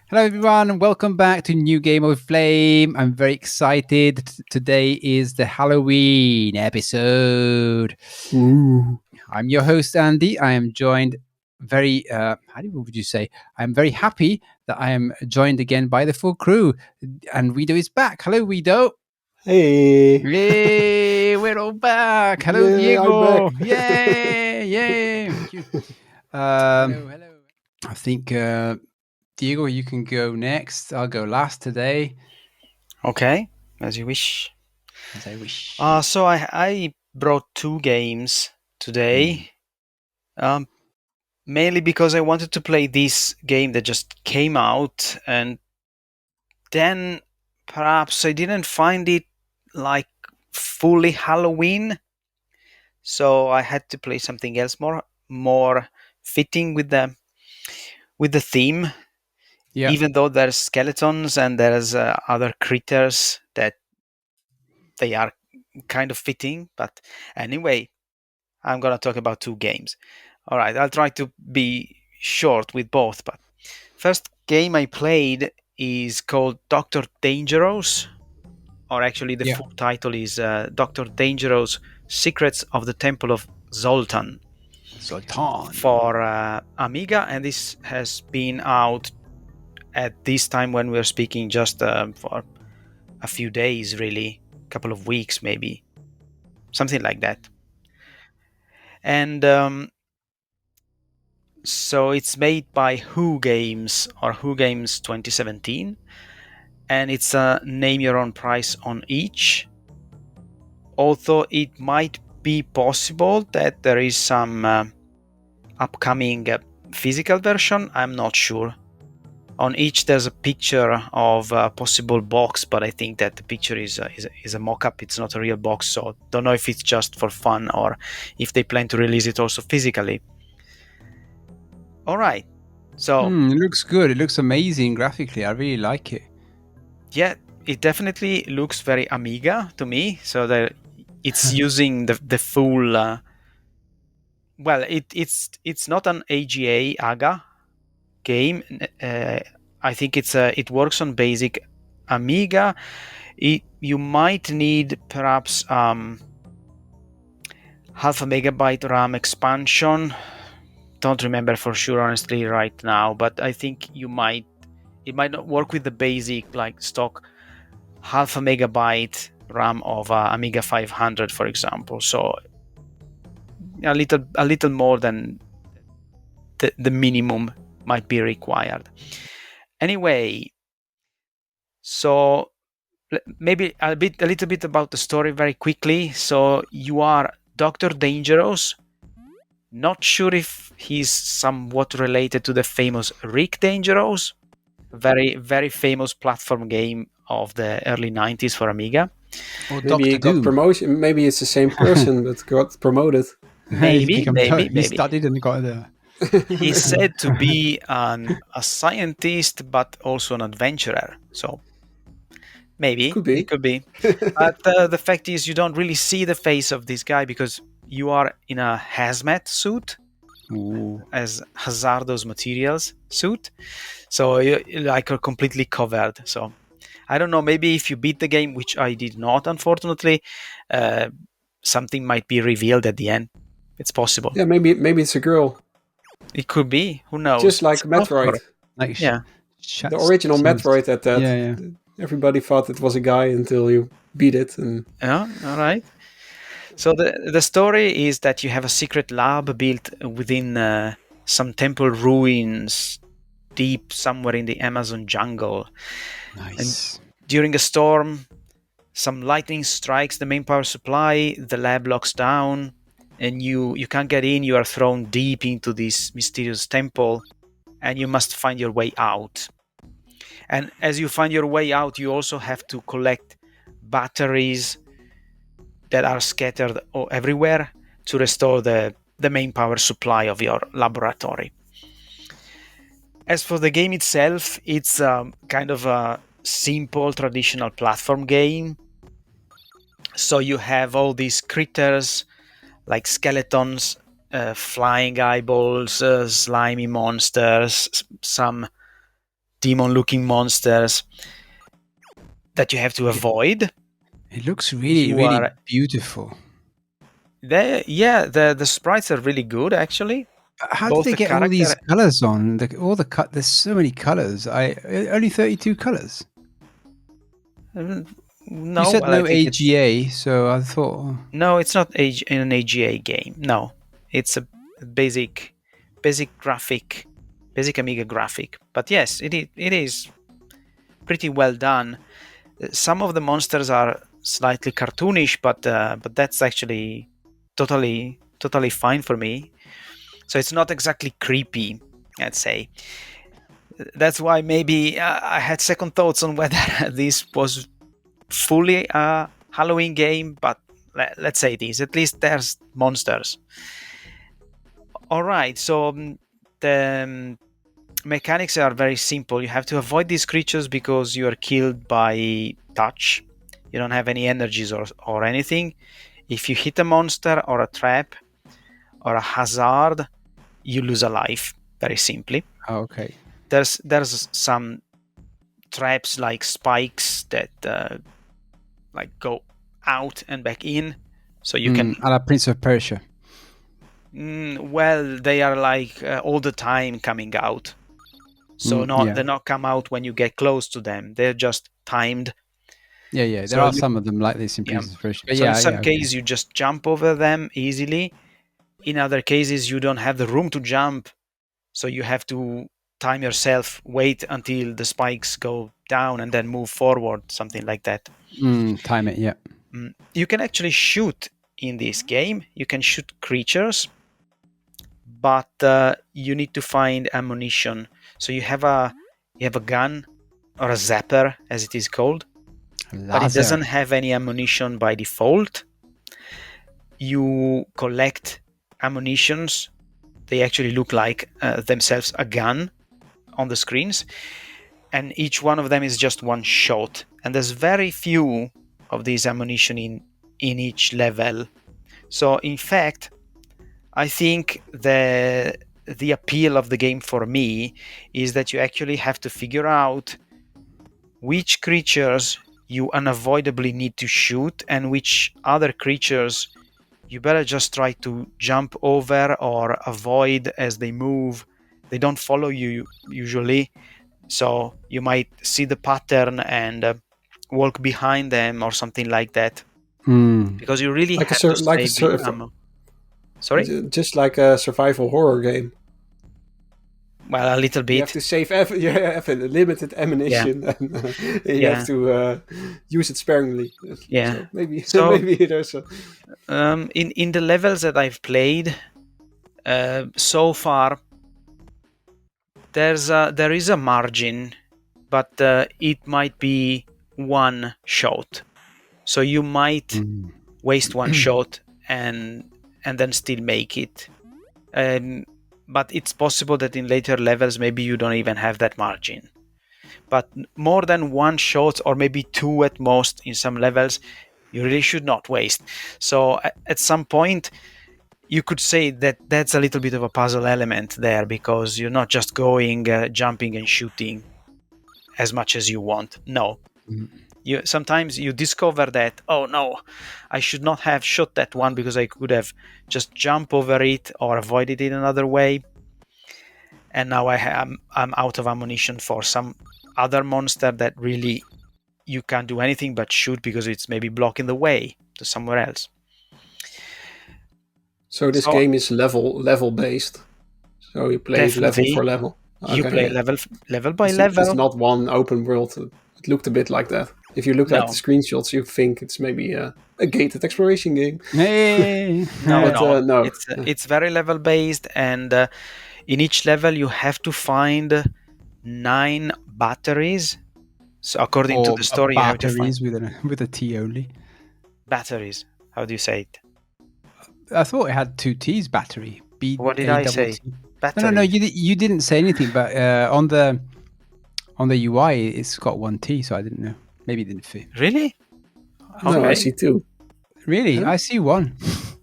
Hello everyone and welcome back to New Game of Flame. I'm very excited. Today is the Halloween episode. Ooh. I'm your host Andy. I am joined I'm very happy that I am joined again by the full crew. And Guido is back. Hello Guido. Hey. Yay, we're all back. Hello Yay, Diego. I'm back. Yay. Thank you. Hello. I think Diego, you can go next. I'll go last today. Okay, as you wish. As I wish. So I brought two games today, mainly because I wanted to play this game that just came out, and then perhaps I didn't find it like fully Halloween, so I had to play something else more fitting with the theme. Yeah. Even though there's skeletons and there's other critters that they are kind of fitting, but anyway, I'm gonna talk about two games. All right, I'll try to be short with both, but first game I played is called Dr. Dangerous, or actually the full title is Dr. Dangerous Secrets of the Temple of Xol'Tan for Amiga, and this has been out at this time when we're speaking just for a few days, really, a couple of weeks maybe, something like that. And so it's made by Who Games, or Who Games 2017, and it's a name your own price on each, although it might be possible that there is some upcoming physical version. I'm not sure. On each there's a picture of a possible box, but I think that the picture is a mock-up. It's not a real box, so don't know if it's just for fun or if they plan to release it also physically. All right, so it looks good. It looks amazing graphically. I really like it. Yeah, it definitely looks very Amiga to me. So that it's using the full. It's not an AGA game. I think it works on basic Amiga. You might need perhaps half a megabyte RAM expansion. Don't remember for sure honestly right now, but I think it might not work with the basic like stock half a megabyte RAM of Amiga 500, for example. So a little more than the minimum might be required. Anyway, so maybe a little bit about the story very quickly. So you are Dr. Dangerous. Not sure if he's somewhat related to the famous Rick Dangerous, very, very famous platform game of the early 90s for Amiga. Or Maybe he got promotion. Maybe it's the same person but got promoted. Maybe. He studied and got there. He's said to be a scientist, but also an adventurer. So maybe it could be. But the fact is, you don't really see the face of this guy because you are in a hazmat suit, as hazardous materials suit. So you are completely covered. So I don't know. Maybe if you beat the game, which I did not, unfortunately, something might be revealed at the end. It's possible. Yeah, maybe it's a girl. It could be. Who knows? Just like Metroid. Yeah. The original Metroid at that. Yeah. Everybody thought it was a guy until you beat it. And yeah, all right. So the story is that you have a secret lab built within some temple ruins deep somewhere in the Amazon jungle. Nice. And during a storm, some lightning strikes the main power supply, the lab locks down, and you can't get in. You are thrown deep into this mysterious temple, and you must find your way out. And as you find your way out, you also have to collect batteries that are scattered everywhere to restore the main power supply of your laboratory. As for the game itself, it's kind of a simple traditional platform game. So you have all these critters like skeletons, flying eyeballs, slimy monsters, some demon-looking monsters that you have to avoid. It looks really, really beautiful. The sprites are really good, actually. How did they get all these colors on? There's so many colors. Only 32 colors. No, you said no AGA, so I thought. No, it's not an AGA game. No, it's a basic graphic, basic Amiga graphic. But yes, it is pretty well done. Some of the monsters are slightly cartoonish, but that's actually totally fine for me. So it's not exactly creepy, I'd say. That's why maybe I had second thoughts on whether this was fully a Halloween game, but let's say it is. At least there's monsters. All right, so the mechanics are very simple. You have to avoid these creatures because you are killed by touch. You don't have any energies or anything. If you hit a monster or a trap or a hazard, you lose a life, very simply. Oh, okay. There's some traps like spikes that like go out and back in, so you can. A la Prince of Persia. Well, they are like all the time coming out, so they not come out when you get close to them. They're just timed. Yeah. There are some of them like this in Prince of Persia. But in some cases, you just jump over them easily. In other cases, you don't have the room to jump, so you have to time yourself, wait until the spikes go down and then move forward, something like that. Time it, yeah. You can actually shoot in this game. You can shoot creatures, but you need to find ammunition. So you have a gun or a zapper, as it is called, but it doesn't have any ammunition by default. You collect ammunitions. They actually look like themselves a gun on the screens, and each one of them is just one shot, and there's very few of these ammunition in each level. So in fact, I think the appeal of the game for me is that you actually have to figure out which creatures you unavoidably need to shoot and which other creatures you better just try to jump over or avoid as they move. They don't follow you usually, so you might see the pattern and walk behind them or something like that. Because you really have to save ammo. Sorry? Just like a survival horror game. Well, a little bit. You have to save you have a limited ammunition and you have to use it sparingly. Yeah. So maybe there's a... in the levels that I've played so far, there is a margin, but it might be one shot. So you might waste one shot and then still make it. But it's possible that in later levels, maybe you don't even have that margin. But more than one shot, or maybe two at most in some levels, you really should not waste. So at some point, you could say that that's a little bit of a puzzle element there, because you're not just going, jumping and shooting as much as you want. No. Sometimes you discover that, oh no, I should not have shot that one because I could have just jumped over it or avoided it another way. And now I'm out of ammunition for some other monster that really you can't do anything but shoot because it's maybe blocking the way to somewhere else. So this game is level based. So you play level for level. You play level by level. It's not one open world. It looked a bit like that. If you look at the screenshots, you think it's maybe a gated exploration game. Hey. No. It's very level based, and in each level you have to find 9 batteries. So according to the story, you have to find batteries with a T only. batteries. How do you say it? I thought it had 2 T's, battery. What did I say? No, you didn't say anything, but on the UI it's got 1 T, so I didn't know. Maybe it didn't fit. Really? No, Okay. I see 2. Really? Huh? I see 1.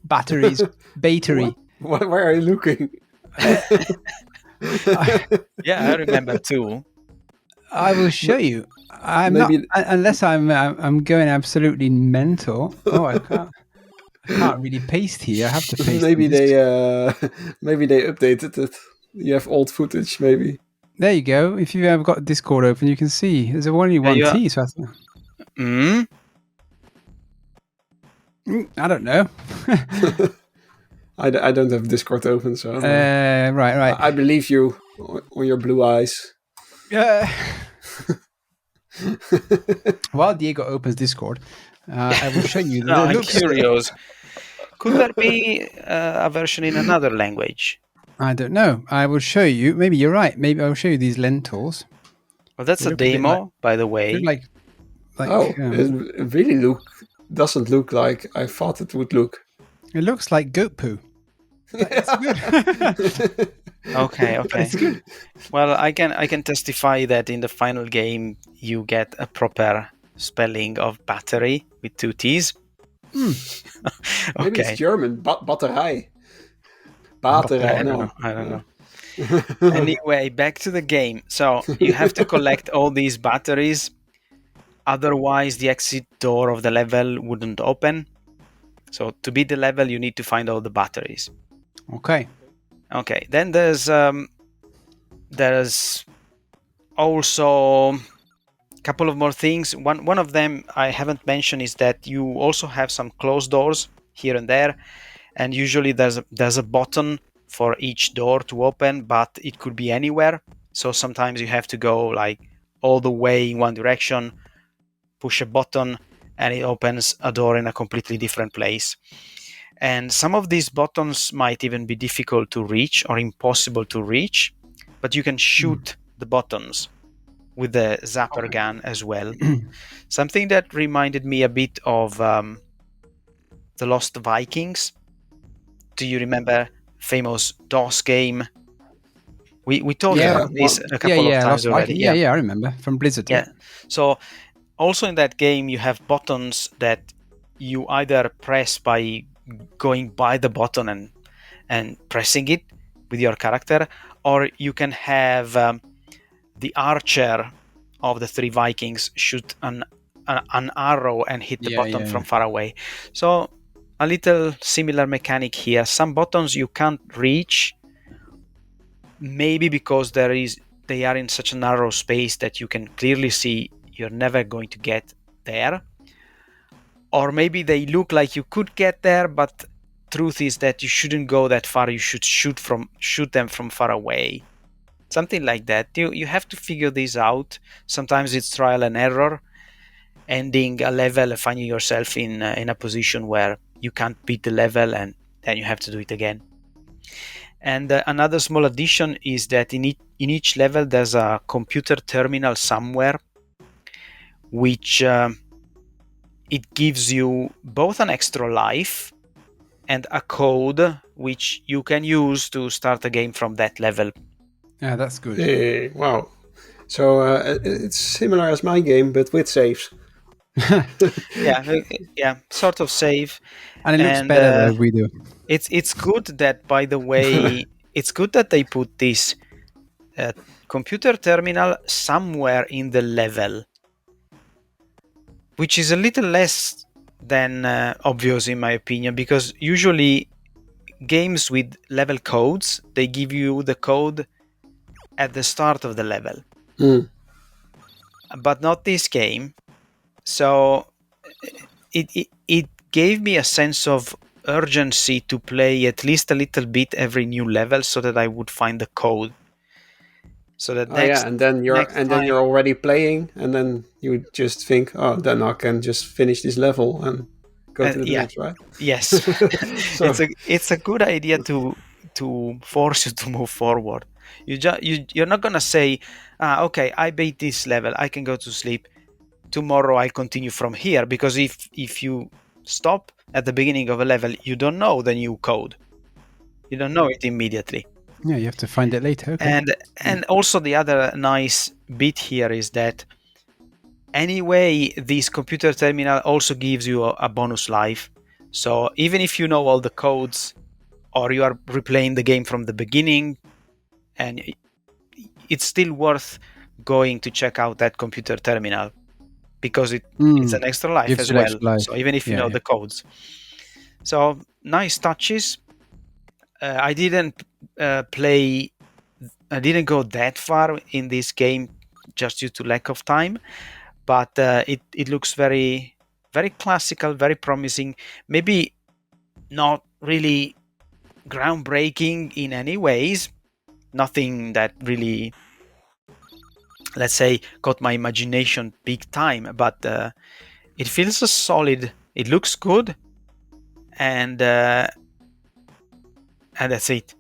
Batteries. Battery. Where are you looking? Yeah, I remember 2. I will show you. I'm Maybe- not unless I'm going absolutely mental. Oh, I can't really paste here. I have to paste. maybe they updated it. You have old footage, maybe. There you go. If you have got Discord open, you can see there's only 1 T. So I don't know. I don't have Discord open, so right. I believe you on your blue eyes. While Diego opens Discord, I will show you. No, I'm curious. Could there be a version in another language? I don't know. I will show you. Maybe you're right. Maybe I'll show you these lentils. Well, that's a demo, by the way. Like it really doesn't look like I thought it would look. It looks like goat poo. It's good. Okay. It's good. Well, I can testify that in the final game you get a proper spelling of battery with 2 T's. Maybe Okay. it's German. Batterij. Batterij. I don't know. Anyway, back to the game. So you have to collect all these batteries. Otherwise, the exit door of the level wouldn't open. So to beat the level, you need to find all the batteries. Okay. Then there's also a couple of more things. One of them I haven't mentioned is that you also have some closed doors here and there, and usually there's a button for each door to open, but it could be anywhere. So sometimes you have to go like all the way in one direction, push a button, and it opens a door in a completely different place. And some of these buttons might even be difficult to reach or impossible to reach, but you can shoot the buttons with the zapper gun as well. Something that reminded me a bit of the Lost Vikings. Do you remember famous DOS game? We talked about this a couple of times already. Yeah, I remember from Blizzard. Yeah. So also in that game you have buttons that you either press by going by the button and pressing it with your character, or you can have the archer of the 3 Vikings shoot an arrow and hit the button from far away. So a little similar mechanic here. Some buttons you can't reach, maybe because they are in such a narrow space that you can clearly see you're never going to get there. Or maybe they look like you could get there, but truth is that you shouldn't go that far. You should shoot them from far away. Something like that. You have to figure this out. Sometimes it's trial and error, ending a level and finding yourself in a position where you can't beat the level, and then you have to do it again. And another small addition is that in each level there's a computer terminal somewhere, which it gives you both an extra life and a code which you can use to start a game from that level. Yeah, that's good. Hey, wow. So it's similar as my game, but with saves. yeah, sort of save. And it looks better than we do. It's good that, by the way, it's good that they put this computer terminal somewhere in the level, which is a little less than obvious in my opinion, because usually games with level codes, they give you the code at the start of the level. But not this game. So it gave me a sense of urgency to play at least a little bit every new level so that I would find the code. So that and then you're already playing, and then you just think, oh, then I can just finish this level and go to the next, right? Yes. So it's a good idea to force you to move forward. You're not gonna say, okay, I beat this level, I can go to sleep. tomorrow I continue from here, because if you stop at the beginning of a level, you don't know the new code. You don't know it immediately. Yeah, you have to find it later. Okay. And also the other nice bit here is that anyway, this computer terminal also gives you a bonus life. So even if you know all the codes, or you are replaying the game from the beginning, and it's still worth going to check out that computer terminal, because it's an extra life Gives as you well. extra life. So even if you Yeah, know yeah. the codes. So nice touches. I didn't go that far in this game just due to lack of time, but it looks very, very classical, very promising. Maybe not really groundbreaking in any ways. Nothing that really, let's say, caught my imagination big time, but it feels solid. It looks good, and that's it.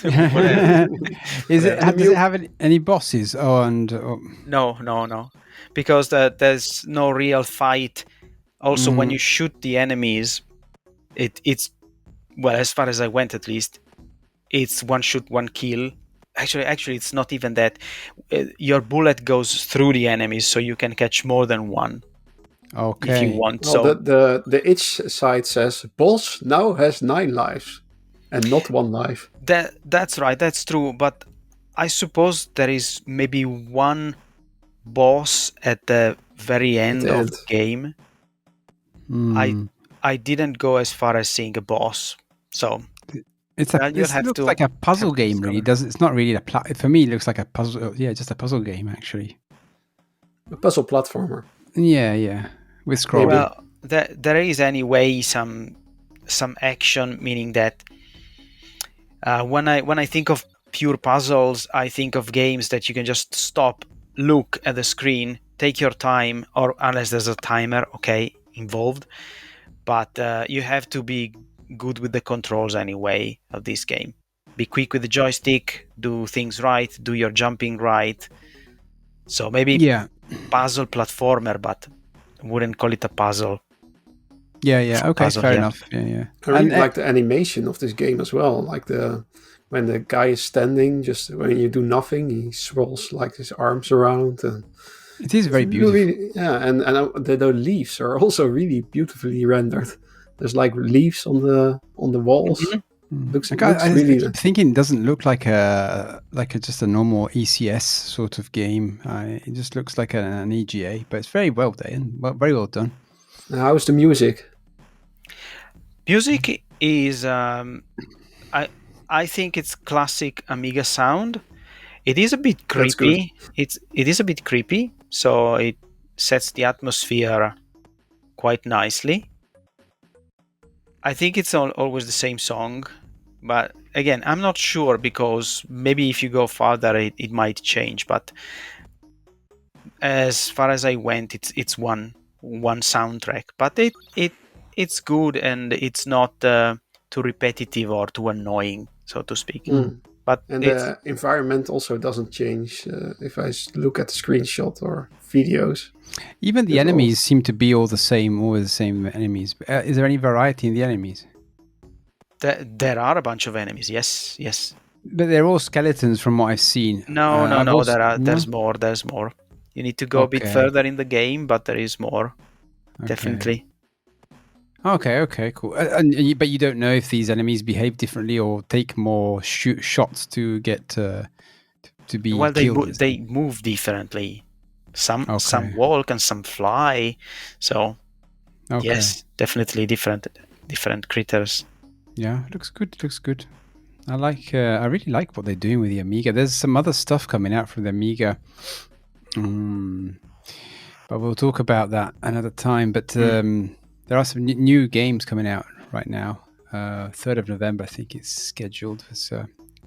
Does it have any bosses? No, because there's no real fight. Also, when you shoot the enemies, it's well, as far as I went at least, it's one shoot, one kill. Actually, it's not even that. Your bullet goes through the enemies, so you can catch more than one. Okay. If you want. Well, So the itch side says boss now has 9 lives, and not 1 life. That's right. That's true. But I suppose there is maybe one boss at the very end of the game. I didn't go as far as seeing a boss. So it looks like a puzzle game, really. It's not really for me. It looks like a puzzle. Yeah, just a puzzle game, actually. A puzzle platformer. Yeah, with scrolling. Well, there is anyway some action, meaning that when I think of pure puzzles, I think of games that you can just stop, look at the screen, take your time, or unless there's a timer, involved. But you have to be good with the controls anyway of this game. Be quick with the joystick, do things right, do your jumping right. So maybe puzzle platformer, but I wouldn't call it a puzzle. Yeah. Okay, fair enough. Yeah. I really like the animation of this game as well. Like when the guy is standing, just when you do nothing, he swirls like his arms around, and it is very beautiful. Really, yeah, and the leaves are also really beautifully rendered. There's like leaves on the walls. Mm-hmm. Looks I really. keep thinking it doesn't look like just a normal ECS sort of game. It just looks like an EGA, but it's very well done. Very well done. How's the music? Music is I think it's classic Amiga sound. It is a bit creepy. It is a bit creepy, so it sets the atmosphere quite nicely. I think it's always the same song, but again, I'm not sure, because maybe if you go farther, it might change. But as far as I went, it's one soundtrack, but it's good, and it's not too repetitive or too annoying, so to speak. But the environment also doesn't change if I look at the screenshot or videos. Even the enemies seem to be all the same enemies. Is there any variety in the enemies? There are a bunch of enemies, yes. But they're all skeletons from what I've seen. No. There's more. You need to go a bit further in the game, but there is more. Definitely. Okay, cool. But you don't know if these enemies behave differently or take more shots to get to be killed. They move differently. Some walk and some fly. So yes, definitely different critters. Yeah, looks good. I really like what they're doing with the Amiga. There's some other stuff coming out from the Amiga. But we'll talk about that another time. But there are some new games coming out right now. 3rd of November, I think it's scheduled. So,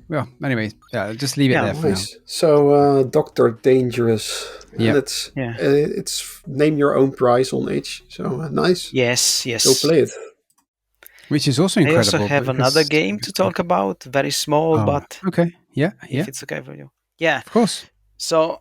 well, anyway, just leave it there for now. So, Dr. Dangerous. Yeah. It's name your own prize on itch. So, nice. Yes. Go play it. Which is also incredible. I also have another game to talk about. Very small, but... Okay, yeah. If it's okay for you. Yeah. Of course. So...